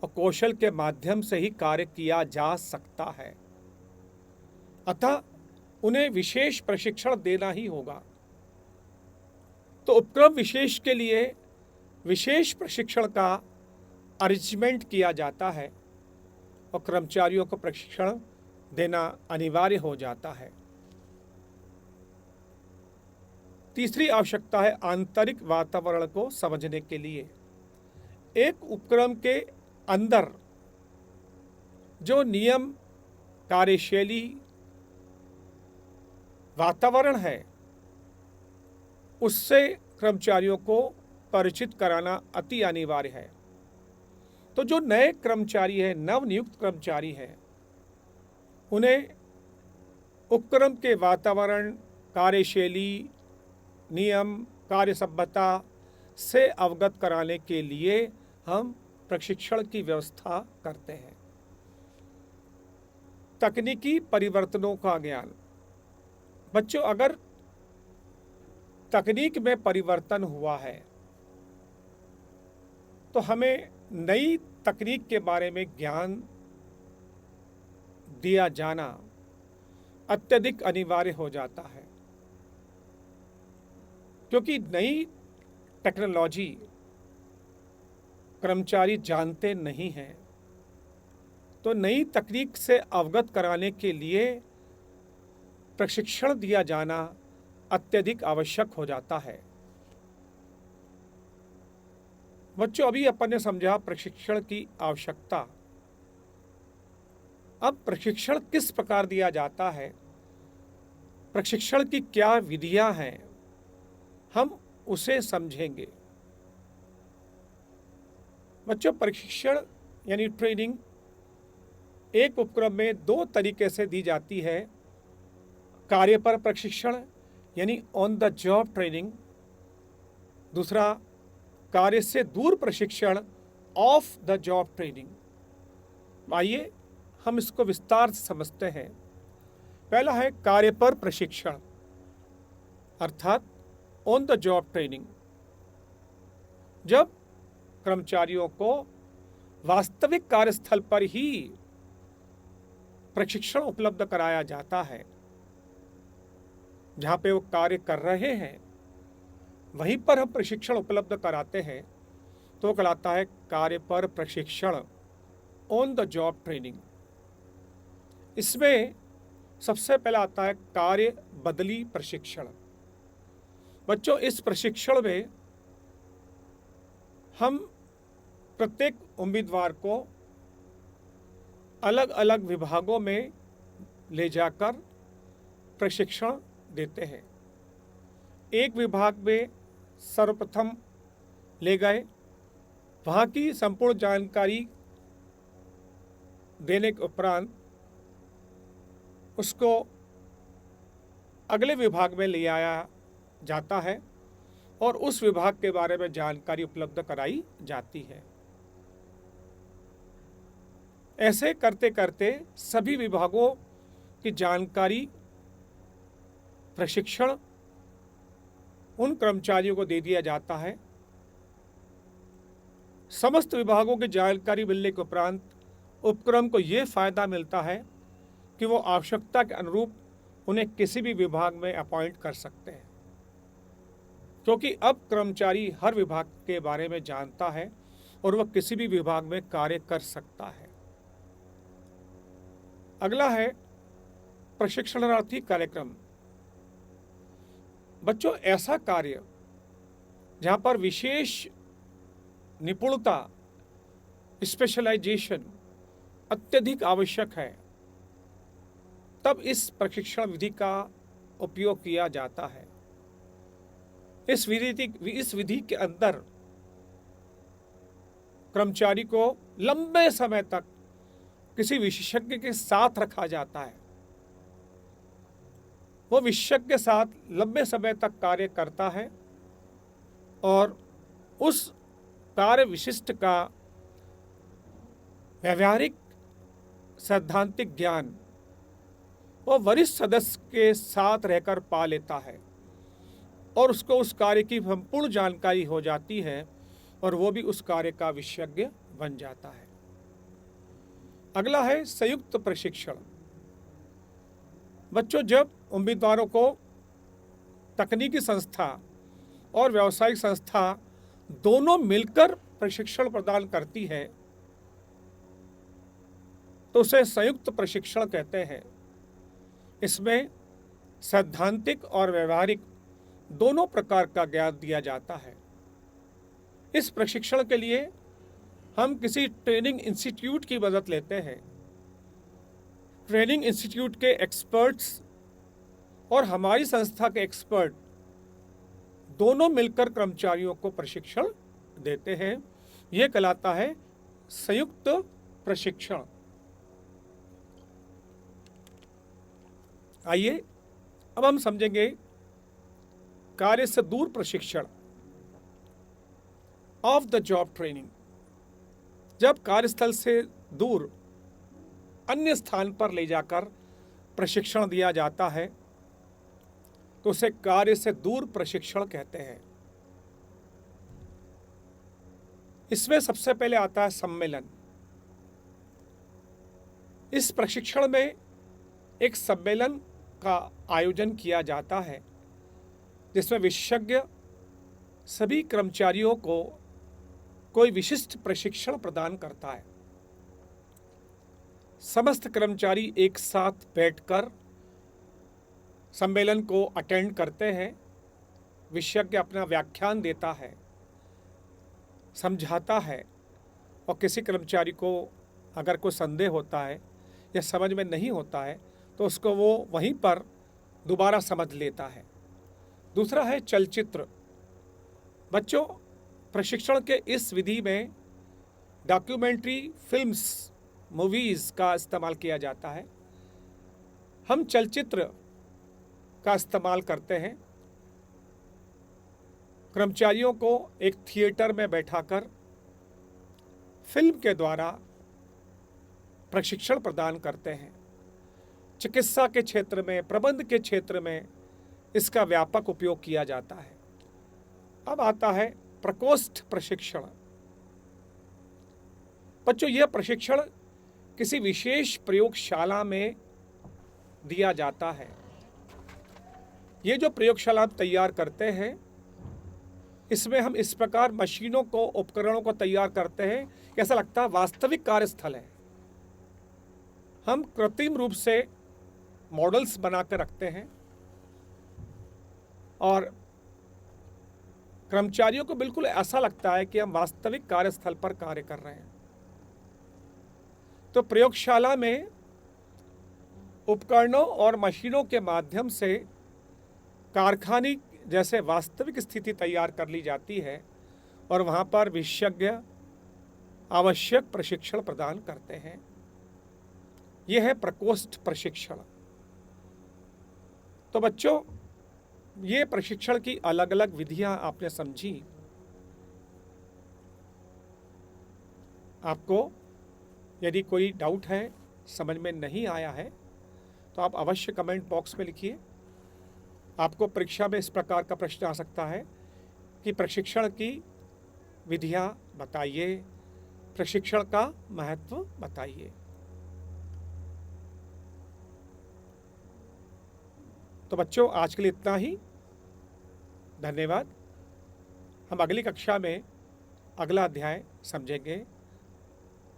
Speaker 1: और कौशल के माध्यम से ही कार्य किया जा सकता है, अतः उन्हें विशेष प्रशिक्षण देना ही होगा। तो उपक्रम विशेष के लिए विशेष प्रशिक्षण का अरेंजमेंट किया जाता है और कर्मचारियों को प्रशिक्षण देना अनिवार्य हो जाता है। तीसरी आवश्यकता है आंतरिक वातावरण को समझने के लिए। एक उपक्रम के अंदर जो नियम, कार्यशैली, वातावरण है, उससे कर्मचारियों को परिचित कराना अति अनिवार्य है। तो जो नए कर्मचारी है, नवनियुक्त कर्मचारी है, उन्हें उपक्रम के वातावरण, कार्यशैली, नियम, कार्य सभ्यता से अवगत कराने के लिए हम प्रशिक्षण की व्यवस्था करते हैं। तकनीकी परिवर्तनों का ज्ञान। बच्चों अगर तकनीक में परिवर्तन हुआ है तो हमें नई तकनीक के बारे में ज्ञान दिया जाना अत्यधिक अनिवार्य हो जाता है, क्योंकि नई टेक्नोलॉजी कर्मचारी जानते नहीं हैं। तो नई तकनीक से अवगत कराने के लिए प्रशिक्षण दिया जाना अत्यधिक आवश्यक हो जाता है। बच्चों, अभी अपन ने समझा प्रशिक्षण की आवश्यकता। अब प्रशिक्षण किस प्रकार दिया जाता है, प्रशिक्षण की क्या विधियां हैं, हम उसे समझेंगे। बच्चों, प्रशिक्षण यानी ट्रेनिंग एक उपक्रम में दो तरीके से दी जाती है। कार्य पर प्रशिक्षण यानी ऑन द जॉब ट्रेनिंग, दूसरा कार्य से दूर प्रशिक्षण, ऑफ द जॉब ट्रेनिंग। आइए हम इसको विस्तार से समझते हैं। पहला है कार्य पर प्रशिक्षण अर्थात ऑन द जॉब ट्रेनिंग। जब कर्मचारियों को वास्तविक कार्यस्थल पर ही प्रशिक्षण उपलब्ध कराया जाता है, जहां पे वो कार्य कर रहे हैं वहीं पर हम प्रशिक्षण उपलब्ध कराते हैं, तो कहलाता है कार्य पर प्रशिक्षण, ऑन द जॉब ट्रेनिंग। इसमें सबसे पहला आता है कार्य बदली प्रशिक्षण। बच्चों, इस प्रशिक्षण में हम प्रत्येक उम्मीदवार को अलग अलग विभागों में ले जाकर प्रशिक्षण देते हैं। एक विभाग में सर्वप्रथम ले गए, वहाँ की संपूर्ण जानकारी देने के उपरांत उसको अगले विभाग में ले आया जाता है और उस विभाग के बारे में जानकारी उपलब्ध कराई जाती है। ऐसे करते करते सभी विभागों की जानकारी, प्रशिक्षण उन कर्मचारियों को दे दिया जाता है। समस्त विभागों की जानकारी मिलने के उपरांत उपक्रम को ये फायदा मिलता है कि वो आवश्यकता के अनुरूप उन्हें किसी भी विभाग में अपॉइंट कर सकते हैं, क्योंकि अब कर्मचारी हर विभाग के बारे में जानता है और वह किसी भी विभाग में कार्य कर सकता है। अगला है प्रशिक्षणार्थी कार्यक्रम। बच्चों, ऐसा कार्य जहां पर विशेष निपुणता, स्पेशलाइजेशन अत्यधिक आवश्यक है, तब इस प्रशिक्षण विधि का उपयोग किया जाता है। इस विधि के अंदर कर्मचारी को लंबे समय तक किसी विशेषज्ञ के साथ रखा जाता है। वो विशेषज्ञ के साथ लंबे समय तक कार्य करता है और उस कार्य विशिष्ट का व्यावहारिक सैद्धांतिक ज्ञान वो वरिष्ठ सदस्य के साथ रहकर पा लेता है और उसको उस कार्य की संपूर्ण जानकारी हो जाती है और वो भी उस कार्य का विशेषज्ञ बन जाता है। अगला है संयुक्त प्रशिक्षण। बच्चों, जब उम्मीदवारों को तकनीकी संस्था और व्यावसायिक संस्था दोनों मिलकर प्रशिक्षण प्रदान करती है तो उसे संयुक्त प्रशिक्षण कहते हैं। इसमें सैद्धांतिक और व्यवहारिक दोनों प्रकार का ज्ञान दिया जाता है। इस प्रशिक्षण के लिए हम किसी ट्रेनिंग इंस्टीट्यूट की मदद लेते हैं। ट्रेनिंग इंस्टीट्यूट के एक्सपर्ट्स और हमारी संस्था के एक्सपर्ट दोनों मिलकर कर्मचारियों को प्रशिक्षण देते हैं। यह कहलाता है संयुक्त प्रशिक्षण। आइए अब हम समझेंगे कार्य से दूर प्रशिक्षण, ऑफ द जॉब ट्रेनिंग। जब कार्यस्थल से दूर अन्य स्थान पर ले जाकर प्रशिक्षण दिया जाता है तो उसे कार्य से दूर प्रशिक्षण कहते हैं। इसमें सबसे पहले आता है सम्मेलन। इस प्रशिक्षण में एक सम्मेलन का आयोजन किया जाता है, जिसमें विशेषज्ञ सभी कर्मचारियों को कोई विशिष्ट प्रशिक्षण प्रदान करता है। समस्त कर्मचारी एक साथ बैठकर सम्मेलन को अटेंड करते हैं। विशेषज्ञ अपना व्याख्यान देता है, समझाता है, और किसी कर्मचारी को अगर कोई संदेह होता है या समझ में नहीं होता है तो उसको वो वहीं पर दोबारा समझ लेता है। दूसरा है चलचित्र। बच्चों, प्रशिक्षण के इस विधि में डॉक्यूमेंट्री फिल्म्स, मूवीज़ का इस्तेमाल किया जाता है। हम चलचित्र का इस्तेमाल करते हैं। कर्मचारियों को एक थिएटर में बैठाकर फिल्म के द्वारा प्रशिक्षण प्रदान करते हैं। चिकित्सा के क्षेत्र में, प्रबंध के क्षेत्र में इसका व्यापक उपयोग किया जाता है। अब आता है प्रकोष्ठ प्रशिक्षण। बच्चों, यह प्रशिक्षण किसी विशेष प्रयोगशाला में दिया जाता है। ये जो प्रयोगशाला तैयार करते हैं, इसमें हम इस प्रकार मशीनों को, उपकरणों को तैयार करते हैं कि ऐसा लगता है वास्तविक कार्यस्थल है। हम कृत्रिम रूप से मॉडल्स बनाकर रखते हैं और कर्मचारियों को बिल्कुल ऐसा लगता है कि हम वास्तविक कार्यस्थल पर कार्य कर रहे हैं। तो प्रयोगशाला में उपकरणों और मशीनों के माध्यम से कारखाने जैसे वास्तविक स्थिति तैयार कर ली जाती है और वहाँ पर विशेषज्ञ आवश्यक प्रशिक्षण प्रदान करते हैं। यह है प्रकोष्ठ प्रशिक्षण। तो बच्चों, ये प्रशिक्षण की अलग अलग विधियां आपने समझी। आपको यदि कोई डाउट है, समझ में नहीं आया है, तो आप अवश्य कमेंट बॉक्स में लिखिए। आपको परीक्षा में इस प्रकार का प्रश्न आ सकता है कि प्रशिक्षण की विधियां बताइए, प्रशिक्षण का महत्व बताइए। तो बच्चों, आज के लिए इतना ही। धन्यवाद। हम अगली कक्षा में अगला अध्याय समझेंगे।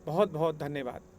Speaker 1: बहुत बहुत धन्यवाद।